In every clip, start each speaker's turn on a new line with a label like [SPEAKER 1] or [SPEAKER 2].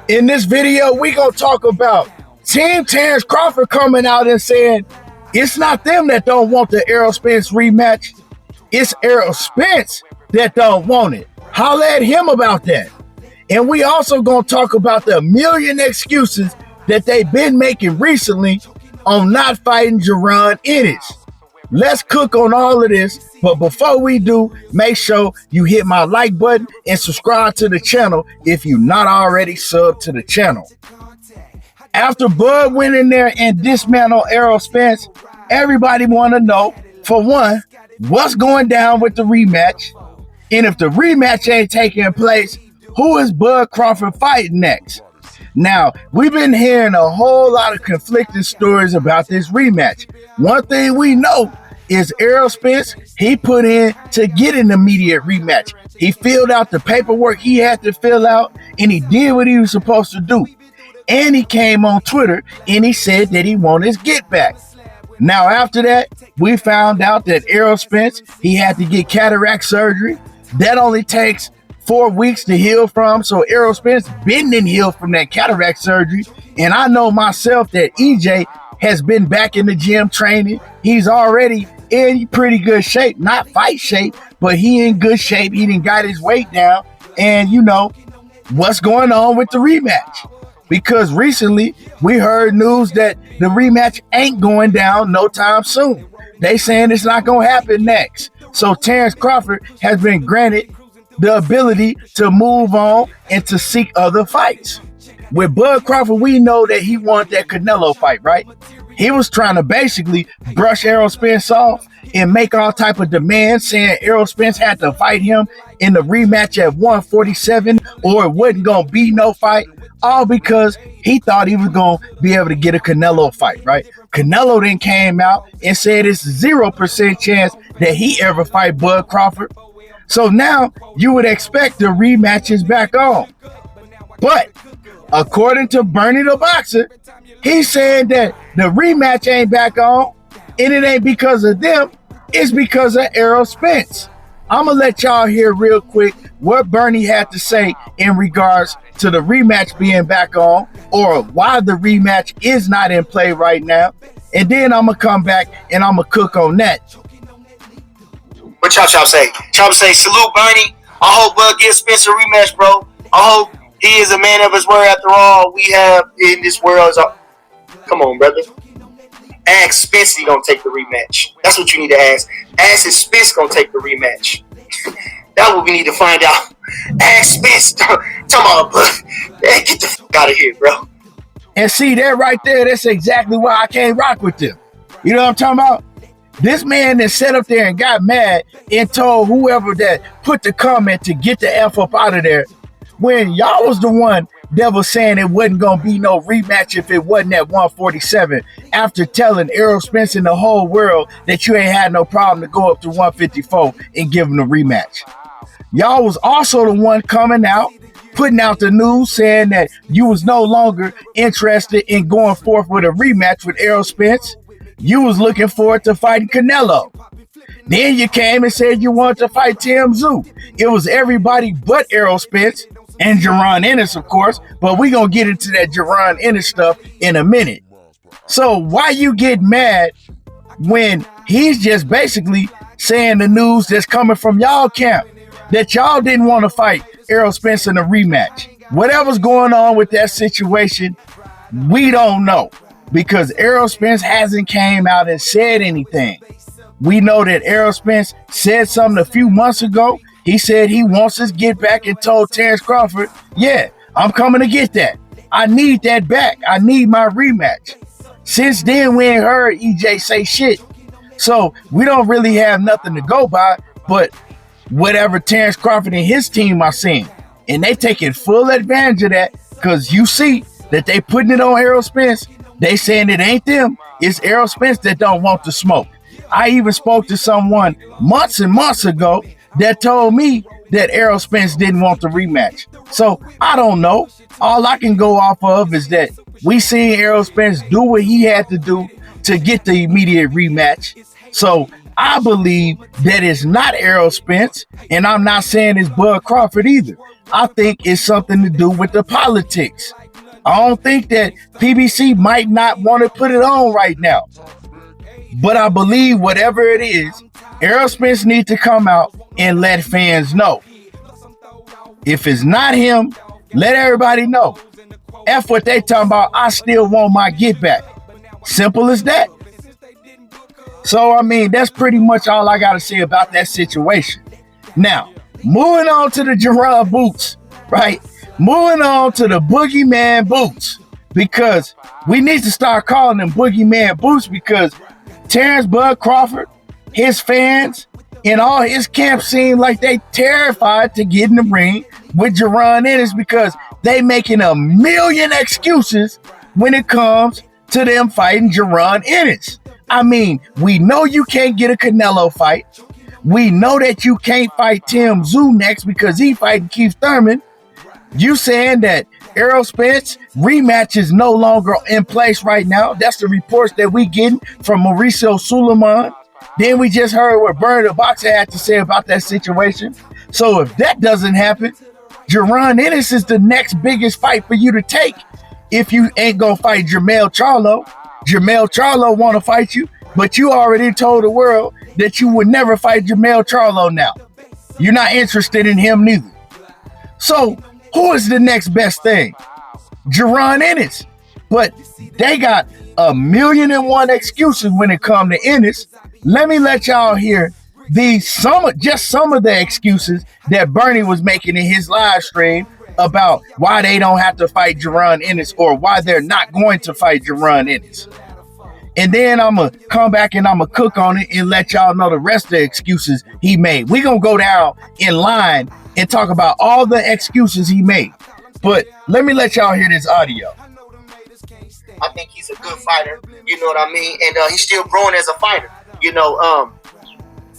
[SPEAKER 1] In this video, we gonna talk about Team Terence Crawford coming out and saying it's not them that don't want the Errol Spence rematch. It's Errol Spence that don't want it. Holla at him about that. And we also gonna talk about the million excuses that they've been making recently on not fighting Jaron Ennis. Let's cook on all of this, but before we do, make sure you hit my like button and subscribe to the channel if you're not already subbed to the channel. After Bud went in there and dismantled Errol Spence, everybody want to know, for one, what's going down with the rematch? And if the rematch ain't taking place, who is Bud Crawford fighting next? Now, we've been hearing a whole lot of conflicting stories about this rematch. One thing we know is Errol Spence, he put in to get an immediate rematch. He filled out the paperwork he had to fill out, and he did what he was supposed to do. And he came on Twitter, and he said that he wanted his get back. Now, after that, we found out that Errol Spence, he had to get cataract surgery. That only takes 4 weeks to heal from. So Errol Spence didn't heal from that cataract surgery. And I know myself that EJ has been back in the gym training. He's already in pretty good shape, not fight shape, but he in good shape. He done got his weight down. And you know, what's going on with the rematch? Because recently we heard news that the rematch ain't going down no time soon. They saying it's not going to happen next. So Terence Crawford has been granted the ability to move on and to seek other fights. With Bud Crawford, we know that he wanted that Canelo fight, right? He was trying to basically brush Errol Spence off and make all type of demands, saying Errol Spence had to fight him in the rematch at 147 or it wasn't going to be no fight, all because he thought he was going to be able to get a Canelo fight, right? Canelo then came out and said it's 0% chance that he ever fight Bud Crawford. So now you would expect the rematch is back on. But according to Bernie the Boxer, he's saying that the rematch ain't back on and it ain't because of them, it's because of Errol Spence. I'm going to let y'all hear real quick what Bernie had to say in regards to the rematch being back on or why the rematch is not in play right now. And then I'm going to come back and I'm going to cook on that.
[SPEAKER 2] What Chop say? Chop say, salute Bernie. I hope Bud gets Spence a rematch, bro. I hope he is a man of his word after all we have in this world. Come on, brother. Ask Spence he gonna take the rematch. That's what you need to ask. Ask if Spence gonna take the rematch. That's what we need to find out. Ask Spence. Talk about Bud. Get the fuck out of here, bro.
[SPEAKER 1] And see that right there, that's exactly why I can't rock with them. You know what I'm talking about? This man that sat up there and got mad and told whoever that put the comment to get the F up out of there when y'all was the one that was saying it wasn't going to be no rematch if it wasn't at 147 after telling Errol Spence and the whole world that you ain't had no problem to go up to 154 and give him a rematch. Y'all was also the one coming out, putting out the news saying that you was no longer interested in going forth with a rematch with Errol Spence. You was looking forward to fighting Canelo. Then you came and said you wanted to fight Tim Tszyu. It was everybody but Errol Spence and Jaron Ennis, of course, but we gonna get into that Jaron Ennis stuff in a minute. So why you get mad when he's just basically saying the news that's coming from y'all camp that y'all didn't want to fight Errol Spence in a rematch? Whatever's going on with that situation, we don't know. Because Errol Spence hasn't came out and said anything. We know that Errol Spence said something a few months ago. He said he wants his get back and told Terence Crawford, yeah, I'm coming to get that. I need that back. I need my rematch. Since then, we ain't heard EJ say shit. So we don't really have nothing to go by but whatever Terence Crawford and his team are saying. And they taking full advantage of that because you see that they putting it on Errol Spence. They saying it ain't them. It's Errol Spence that don't want the smoke. I even spoke to someone months and months ago that told me that Errol Spence didn't want the rematch. So I don't know. All I can go off of is that we seen Errol Spence do what he had to do to get the immediate rematch. So I believe that it's not Errol Spence, and I'm not saying it's Bud Crawford either. I think it's something to do with the politics. I don't think that PBC might not want to put it on right now. But I believe whatever it is, Errol Spence needs to come out and let fans know. If it's not him, let everybody know. F what they talking about, I still want my get back. Simple as that. So, I mean, that's pretty much all I got to say about that situation. Now, moving on to the Jaron boots, right? Moving on to the boogeyman boots, because we need to start calling them boogeyman boots, because Terence Crawford, his fans, and all his camp seem like they terrified to get in the ring with Jaron Ennis, because they making a million excuses when it comes to them fighting Jaron Ennis. I mean, we know you can't get a Canelo fight. We know that you can't fight Tim Tszyu next because he fighting Keith Thurman. You saying that Errol Spence rematch is no longer in place right now. That's the reports that we getting from Mauricio Suleiman. Then we just heard what Bernie the Boxer had to say about that situation. So if that doesn't happen, Jaron Ennis is the next biggest fight for you to take if you ain't gonna fight Jermell Charlo. Jermell Charlo want to fight you, but you already told the world that you would never fight Jermell Charlo now. You're not interested in him neither. So who is the next best thing? Jaron Ennis. But they got 1,000,001 excuses when it comes to Ennis. Let me let y'all hear some of the excuses that Bernie was making in his live stream about why they don't have to fight Jaron Ennis, or why they're not going to fight Jaron Ennis. And then I'm going to come back and I'm going to cook on it and let y'all know the rest of the excuses he made. We're going to go down in line and talk about all the excuses he made. But let me let y'all hear this audio.
[SPEAKER 2] I think he's a good fighter, you know what I mean? And he's still growing as a fighter. You know,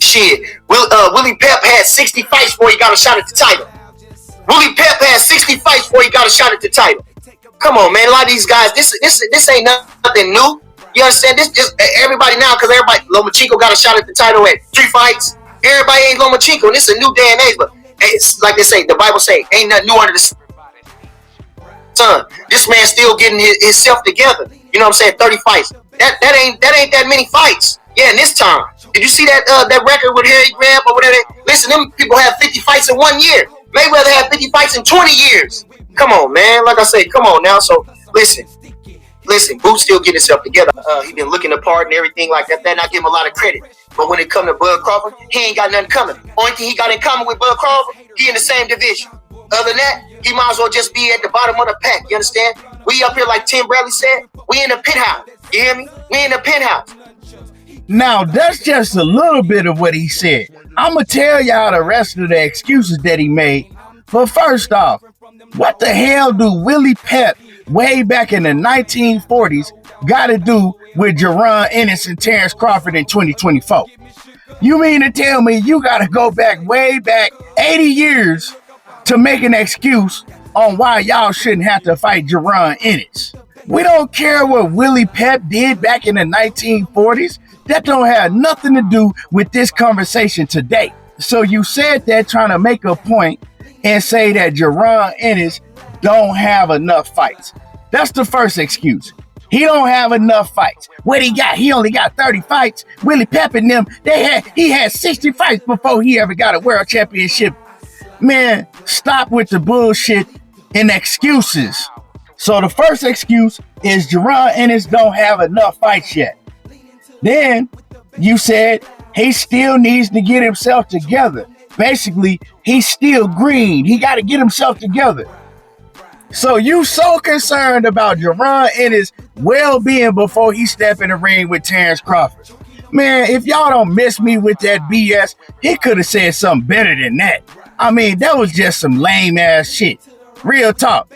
[SPEAKER 2] Willie Pep had 60 fights before he got a shot at the title. Willie Pep had 60 fights before he got a shot at the title. Come on, man. A lot of these guys, this ain't nothing new. You understand? This just everybody now, because everybody, Lomachenko got a shot at the title at 3 fights. Everybody ain't Lomachenko. This is a new day and age, but it's like they say, the Bible say, ain't nothing new under the sun. This man still getting himself together. You know what I'm saying? 30 fights. That ain't that many fights. Yeah, in this time. Did you see that record with Harry Graham or whatever? Listen, them people have 50 fights in 1 year. Mayweather had 50 fights in 20 years. Come on, man. Like I say, come on now. So listen, Boots still getting himself together. He been looking the part and everything like that. Then I give him a lot of credit. But when it comes to Bud Crawford, he ain't got nothing coming. Only thing he got in common with Bud Crawford, he in the same division. Other than that, he might as well just be at the bottom of the pack. You understand? We up here, like Tim Bradley said, we in the penthouse. You hear me? We in the penthouse.
[SPEAKER 1] Now, that's just a little bit of what he said. I'm going to tell y'all the rest of the excuses that he made. But first off, what the hell do Willie Pep way back in the 1940s got to do with Jaron Ennis and Terence Crawford in 2024? You mean to tell me you got to go way back 80 years to make an excuse on why y'all shouldn't have to fight Jaron Ennis? We don't care what Willie Pep did back in the 1940s. That don't have nothing to do with this conversation today. So you said that trying to make a point and say that Jaron Ennis don't have enough fights. That's the first excuse. He don't have enough fights. What he got? He only got 30 fights. Willie Pep and them, he had 60 fights before he ever got a world championship. Man, stop with the bullshit and excuses. So the first excuse is Jaron Ennis don't have enough fights yet. Then you said he still needs to get himself together. Basically, he's still green. He got to get himself together. So you so concerned about Jaron Ennis' well-being before he step in the ring with Terence Crawford. Man, if y'all don't miss me with that BS, he could have said something better than that. I mean, that was just some lame-ass shit. Real talk.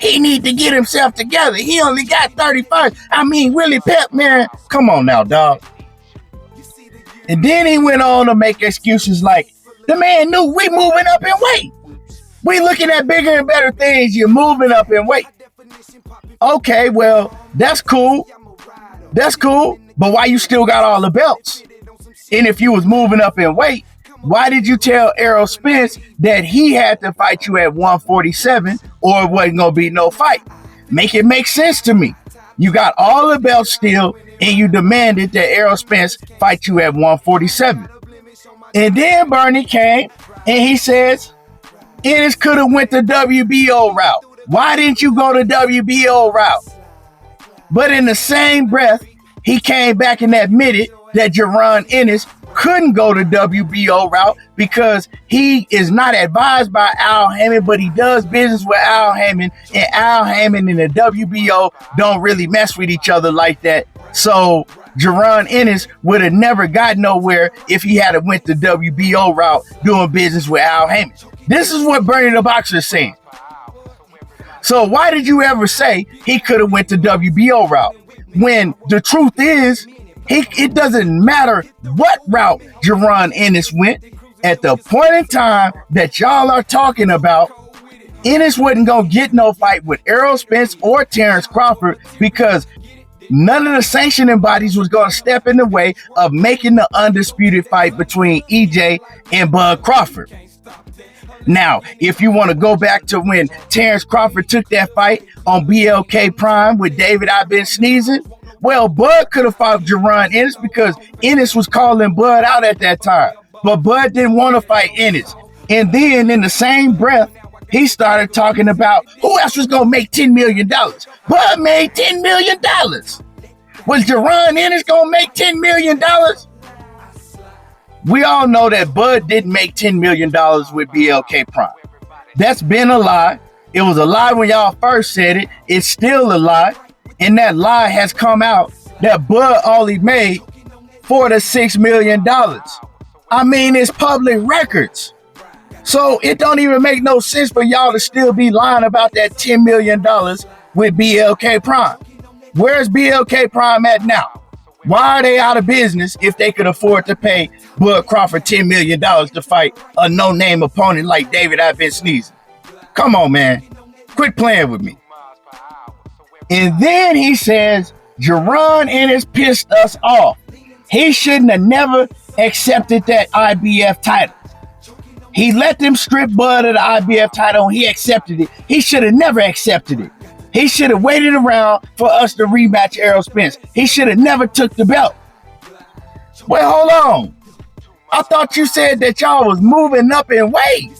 [SPEAKER 1] He need to get himself together. He only got 35. I mean, Willie Pep, man, come on now, dog. And then he went on to make excuses like, the man knew we moving up in weight. We looking at bigger and better things. You're moving up in weight. Okay, well, that's cool. That's cool. But why you still got all the belts? And if you was moving up in weight, Why did you tell Errol Spence that he had to fight you at 147 or it wasn't going to be no fight? Make it make sense to me. You got all the belts still, and you demanded that Errol Spence fight you at 147. And then Bernie came and he says, Ennis could have went the WBO route. Why didn't you go the WBO route? But in the same breath, he came back and admitted that Jaron Ennis couldn't go the WBO route because he is not advised by Al Hammond, but he does business with Al Hammond, and Al Hammond and the WBO don't really mess with each other like that. So Jaron Ennis would have never got nowhere if he had went the WBO route doing business with Al Hammond. This is what Bernie the Boxer is saying. So why did you ever say he could have went the WBO route? When the truth is, it doesn't matter what route Jaron Ennis went. At the point in time that y'all are talking about, Ennis wasn't going to get no fight with Errol Spence or Terence Crawford because none of the sanctioning bodies was going to step in the way of making the undisputed fight between EJ and Bud Crawford. Now, if you want to go back to when Terence Crawford took that fight on BLK Prime with David I've Been Sneezing, well, Bud could have fought Jaron Ennis because Ennis was calling Bud out at that time. But Bud didn't want to fight Ennis. And then in the same breath, he started talking about who else was going to make $10 million. Bud made $10 million. Was Jaron Ennis going to make $10 million? We all know that Bud didn't make $10 million with BLK Prime. That's been a lie. It was a lie when y'all first said it. It's still a lie. And that lie has come out that Bud only made $4 to $6 million. I mean, it's public records. So it don't even make no sense for y'all to still be lying about that $10 million with BLK Prime. Where's BLK Prime at now? Why are they out of business if they could afford to pay Bud Crawford $10 million to fight a no-name opponent like David I've Been Sneezing? Come on, man. Quit playing with me. And then he says, Jaron Ennis pissed us off. He shouldn't have never accepted that IBF title. He let them strip Bud of the IBF title and he accepted it. He should have never accepted it. He should have waited around for us to rematch Errol Spence. He should have never took the belt. Well, hold on. I thought you said that y'all was moving up in weight.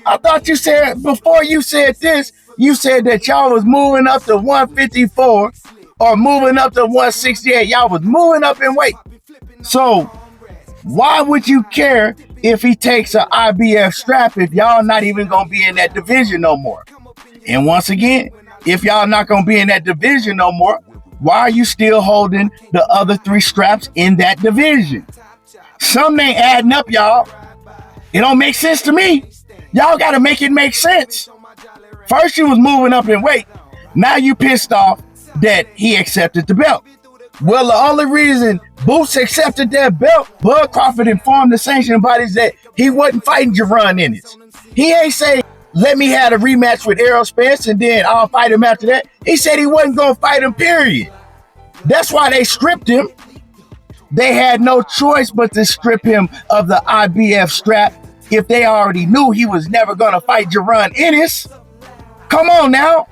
[SPEAKER 1] I thought you said, before you said this, you said that y'all was moving up to 154 or moving up to 168. Y'all was moving up in weight. So why would you care if he takes an IBF strap if y'all not even going to be in that division no more? And once again, if y'all not going to be in that division no more, why are you still holding the other 3 straps in that division? Something ain't adding up, y'all. It don't make sense to me. Y'all got to make it make sense. First you was moving up in weight. Now you pissed off that he accepted the belt. Well, the only reason Boots accepted that belt, Bud Crawford informed the sanctioning bodies that he wasn't fighting Jaron Ennis. He ain't say, let me have a rematch with Errol Spence and then I'll fight him after that. He said he wasn't going to fight him, period. That's why they stripped him. They had no choice but to strip him of the IBF strap if they already knew he was never going to fight Jaron Ennis. Come on now.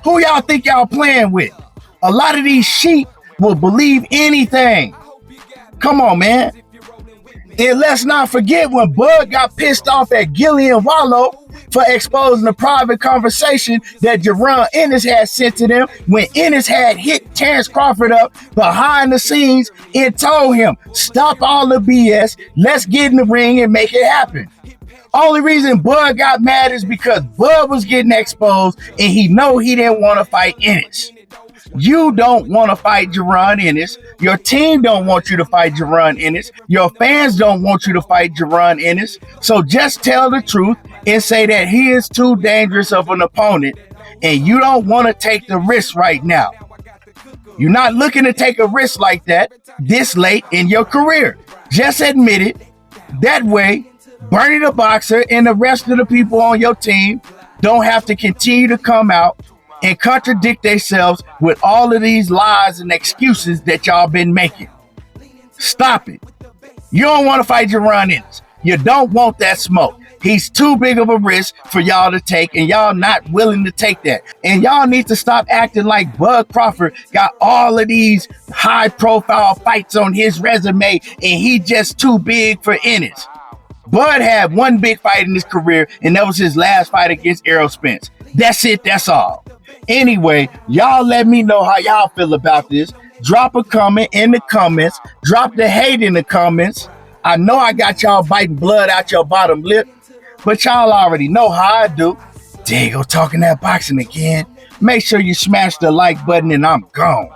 [SPEAKER 1] Who y'all think y'all playing with? A lot of these sheep will believe anything. Come on, man. And let's not forget when Bud got pissed off at Gillian Wallow for exposing the private conversation that Jaron Ennis had sent to them when Ennis had hit Terence Crawford up behind the scenes and told him, stop all the BS, let's get in the ring and make it happen. Only reason Bud got mad is because Bud was getting exposed and he know he didn't want to fight Ennis. You don't want to fight Jaron Ennis. Your team don't want you to fight Jaron Ennis. Your fans don't want you to fight Jaron Ennis. So just tell the truth and say that he is too dangerous of an opponent and you don't want to take the risk right now. You're not looking to take a risk like that this late in your career. Just admit it. That way, Bernie the Boxer and the rest of the people on your team don't have to continue to come out and contradict themselves with all of these lies and excuses that y'all been making. Stop it. You don't want to fight Jaron Ennis. You don't want that smoke. He's too big of a risk for y'all to take, and y'all not willing to take that. And y'all need to stop acting like Bud Crawford got all of these high-profile fights on his resume, and he just too big for Ennis. Bud had one big fight in his career, and that was his last fight against Errol Spence. That's it. That's all. Anyway, y'all let me know how y'all feel about this. Drop a comment in the comments. Drop the hate in the comments. I know I got y'all biting blood out your bottom lip, but y'all already know how I do. There you go, talking that boxing again. Make sure you smash the like button and I'm gone.